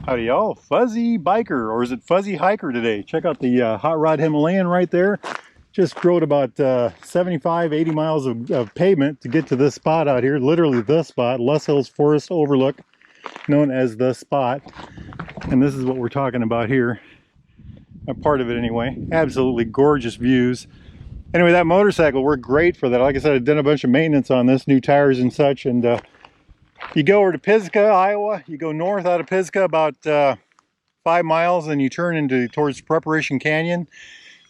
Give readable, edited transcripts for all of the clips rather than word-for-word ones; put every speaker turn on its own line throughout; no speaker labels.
Howdy y'all, fuzzy biker, or is it fuzzy hiker today? Check out the Hot Rod Himalayan right there. Just rode about 75, 80 miles of pavement to get to this spot out here. Literally the spot, Loess Forest Overlook, known as the spot. And this is what we're talking about here. A part of it anyway. Absolutely gorgeous views. Anyway, that motorcycle worked great for that. Like I said, I've done a bunch of maintenance on this, new tires and such, and you go over to Pisgah, Iowa. You go north out of Pisgah about 5 miles, and you turn towards Preparation Canyon.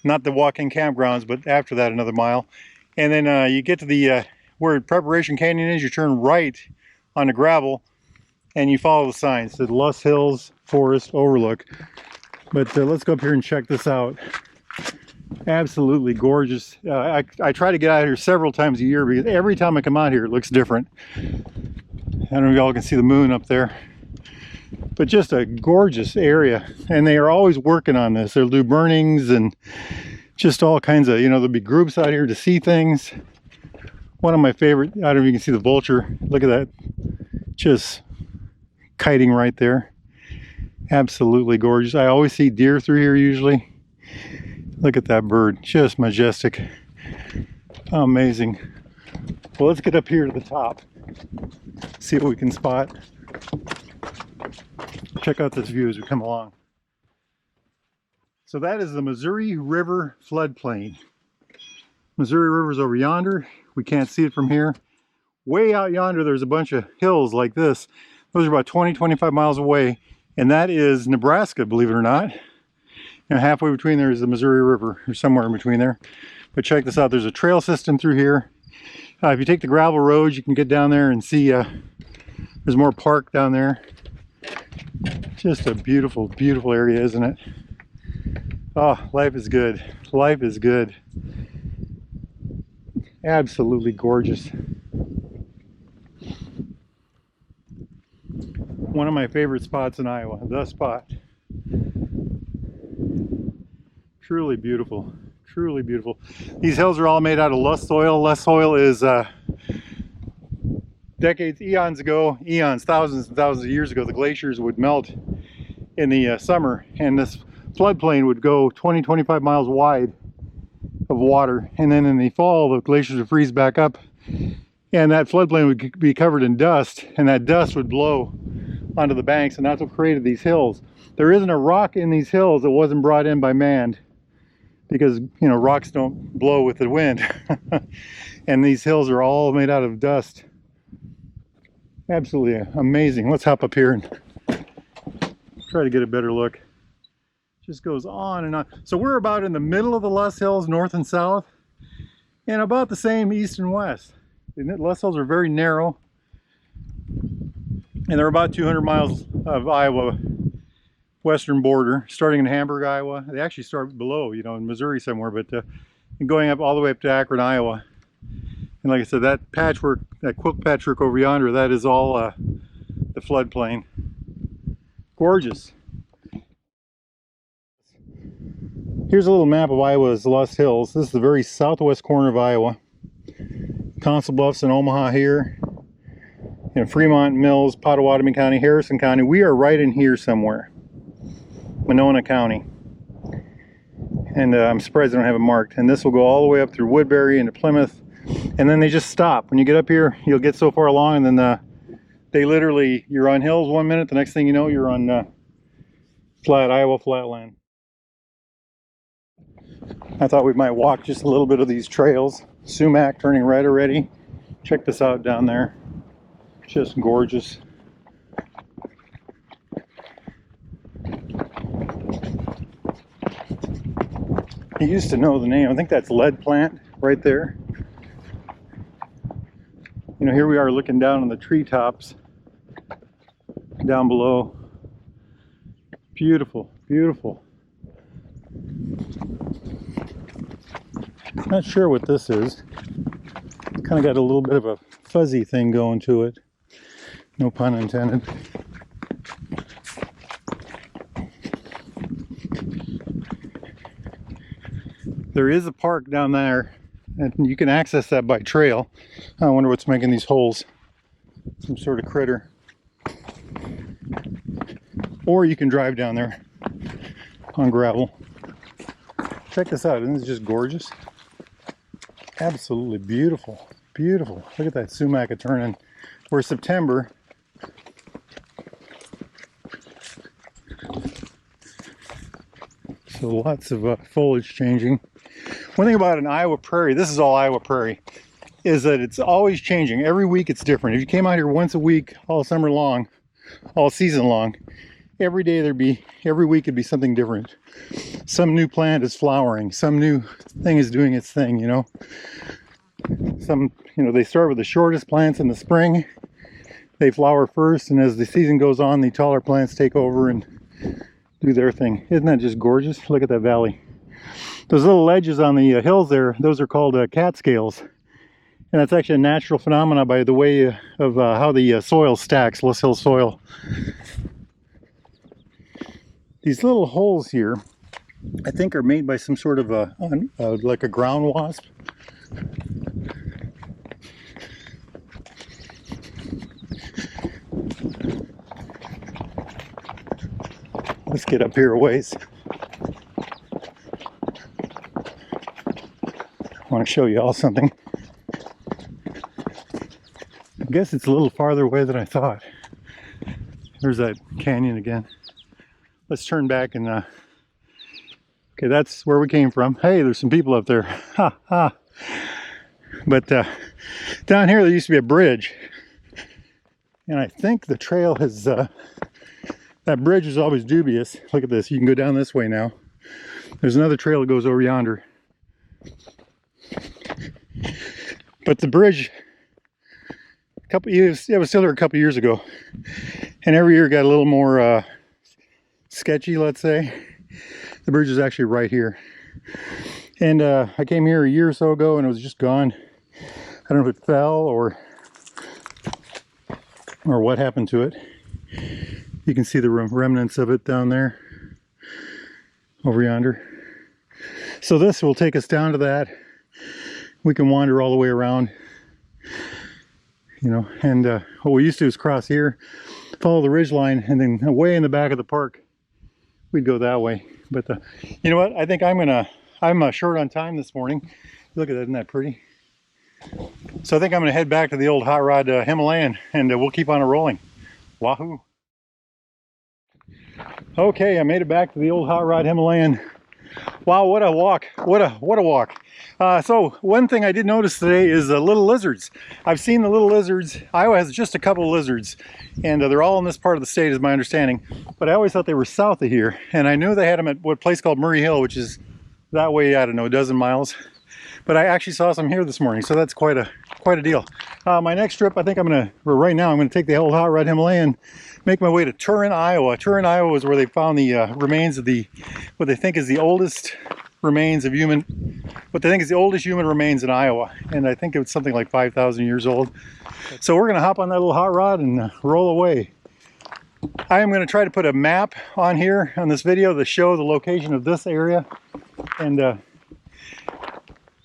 Not the walk-in campgrounds, but after that another mile. And then you get to the where Preparation Canyon is. You turn right on the gravel, and you follow the signs. The Loess Forest Overlook. But let's go up here and check this out. Absolutely gorgeous. I try to get out here several times a year because every time I come out here it looks different. I don't know if y'all can see the moon up there, but just a gorgeous area. And they are always working on this. They'll do burnings and just all kinds of, there'll be groups out here to see things. One of my favorite, I don't know if you can see the vulture. Look at that, just kiting right there. Absolutely gorgeous. I always see deer through here usually. Look at that bird, just majestic. Amazing. Well, let's get up here to the top. See what we can spot. Check out this view as we come along. So that is the Missouri River floodplain. Missouri River's over yonder. We can't see it from here. Way out yonder there's a bunch of hills like this. Those are about 20-25 miles away, and that is Nebraska, believe it or not. And halfway between there is the Missouri River, or somewhere in between there. But check this out, there's a trail system through here. If you take the gravel roads, you can get down there and see there's more park down there. Just a beautiful, beautiful area, isn't it? Oh, life is good. Life is good. Absolutely gorgeous. One of my favorite spots in Iowa, the spot. Truly beautiful. Truly beautiful. These hills are all made out of Loess soil. Loess soil is decades, eons ago, thousands and thousands of years ago, the glaciers would melt in the summer, and this floodplain would go 20-25 miles wide of water, and then in the fall the glaciers would freeze back up, and that floodplain would be covered in dust, and that dust would blow onto the banks, and that's what created these hills. There isn't a rock in these hills that wasn't brought in by man, because rocks don't blow with the wind. And these hills are all made out of dust. Absolutely amazing. Let's hop up here and try to get a better look. Just goes on and on. So we're about in the middle of the Loess Hills, north and south, and about the same east and west. The Loess Hills are very narrow, and they're about 200 miles of Iowa western border, starting in Hamburg, Iowa. They actually start below, in Missouri somewhere, but going up all the way up to Akron, Iowa. And like I said, that patchwork, that quilt patchwork over yonder, that is all the floodplain. Gorgeous. Here's a little map of Iowa's Loess Hills. This is the very southwest corner of Iowa. Council Bluffs and Omaha here. Fremont, Mills, Pottawatomie County, Harrison County. We are right in here somewhere. Monona County. And I'm surprised they don't have it marked. And this will go all the way up through Woodbury into Plymouth. And then they just stop. When you get up here, you'll get so far along, and then they literally, you're on hills 1 minute, the next thing you know, you're on Iowa flatland. I thought we might walk just a little bit of these trails. Sumac turning right already. Check this out down there. Just gorgeous. I used to know the name. I think that's lead plant right there. Here we are looking down on the treetops down below. Beautiful, beautiful. Not sure what this is. Kind of got a little bit of a fuzzy thing going to it. No pun intended. There is a park down there, and you can access that by trail. I wonder what's making these holes. Some sort of critter. or you can drive down there on gravel. Check this out, isn't this just gorgeous? Absolutely beautiful, beautiful. Look at that sumac turning. We're September. So lots of foliage changing. One thing about an Iowa prairie, this is all Iowa prairie, is that it's always changing. Every week it's different. If you came out here once a week, all summer long, all season long, every day every week it'd be something different. Some new plant is flowering. Some new thing is doing its thing, you know. They start with the shortest plants in the spring. They flower first, and as the season goes on, the taller plants take over and do their thing. Isn't that just gorgeous? Look at that valley. Those little ledges on the hills there, those are called catscales. And that's actually a natural phenomenon by the way of how the soil stacks, Loess Hill soil. These little holes here, I think, are made by some sort of like a ground wasp. Let's get up here a ways. I want to show you all something. I guess it's a little farther away than I thought. There's that canyon again. Let's turn back and okay, that's where we came from. Hey, there's some people up there. Ha ha. But down here there used to be a bridge, and I think the trail has that bridge was always dubious. Look at this. You can go down this way now. There's another trail that goes over yonder. But the bridge, it was still there a couple years ago, and every year it got a little more sketchy, let's say. The bridge is actually right here, and I came here a year or so ago and it was just gone. I don't know if it fell or what happened to it. You can see the remnants of it down there over yonder. So this will take us down to that. We can wander all the way around, you know, and what we used to do is cross here, follow the ridge line, and then way in the back of the park we'd go that way. But you know what, I think I'm short on time this morning. Look at that, isn't that pretty? So I think I'm gonna head back to the old hot rod Himalayan, and we'll keep on rolling. Wahoo. Okay, I made it back to the old hot rod Himalayan. Wow, what a walk. What a walk. So one thing I did notice today is the little lizards. I've seen the little lizards. Iowa has just a couple of lizards, and they're all in this part of the state is my understanding. But I always thought they were south of here, and I knew they had them at what place called Murray Hill, which is that way, I don't know, a dozen miles. But I actually saw some here this morning, so that's quite a deal. My next trip, I think right now I'm gonna take the old hot rod Himalayan, make my way to Turin, Iowa. Turin, Iowa is where they found the remains of what they think is the oldest remains of what they think is the oldest human remains in Iowa. And I think it's something like 5,000 years old. So we're gonna hop on that little hot rod and roll away. I am gonna try to put a map on here on this video to show the location of this area, and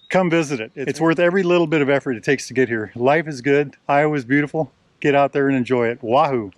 come visit it. It's worth every little bit of effort it takes to get here. Life is good. Iowa is beautiful. Get out there and enjoy it. Wahoo!